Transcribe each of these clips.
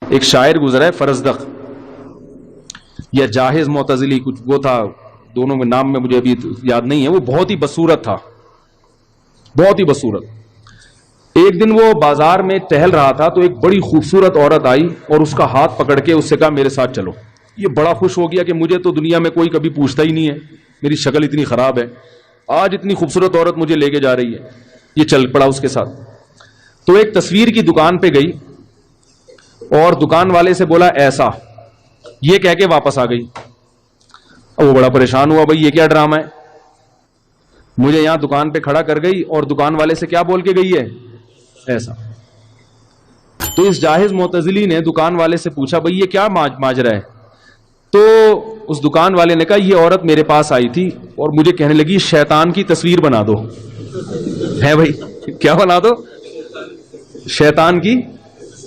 ایک شاعر گزرا ہے فرزدق یا جاہز معتزلی کچھ وہ تھا، دونوں میں نام میں مجھے ابھی یاد نہیں ہے. وہ بہت ہی بصورت تھا، بہت ہی بصورت. ایک دن وہ بازار میں ٹہل رہا تھا تو ایک بڑی خوبصورت عورت آئی اور اس کا ہاتھ پکڑ کے اس سے کہا میرے ساتھ چلو. یہ بڑا خوش ہو گیا کہ مجھے تو دنیا میں کوئی کبھی پوچھتا ہی نہیں ہے، میری شکل اتنی خراب ہے، آج اتنی خوبصورت عورت مجھے لے کے جا رہی ہے. یہ چل پڑا اس کے ساتھ. تو ایک تصویر کی دکان پہ گئی اور دکان والے سے بولا ایسا، یہ کہہ کے واپس آ گئی. اب وہ بڑا پریشان ہوا، بھائی یہ کیا ڈرامہ ہے، مجھے یہاں دکان پہ کھڑا کر گئی اور دکان والے سے کیا بول کے گئی ہے، ایسا. تو اس جاہز معتزلی نے دکان والے سے پوچھا بھائی یہ کیا ماجرا ہے. تو اس دکان والے نے کہا یہ عورت میرے پاس آئی تھی اور مجھے کہنے لگی شیطان کی تصویر بنا دو. ہے بھائی کیا بنا دو، شیطان کی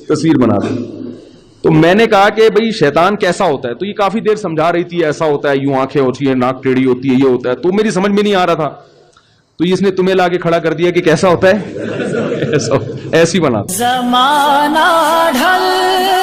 تصویر بنا دو. تو میں نے کہا کہ بھئی شیطان کیسا ہوتا ہے، تو یہ کافی دیر سمجھا رہی تھی ایسا ہوتا ہے، یوں آنکھیں ہوتی ہیں، ناک ٹیڑھی ہوتی ہے، یہ ہوتا ہے. تو میری سمجھ میں نہیں آ رہا تھا، تو اس نے تمہیں لا کے کھڑا کر دیا کہ کیسا ہوتا ہے، ایسی بنا دو. زمانہ ڈھل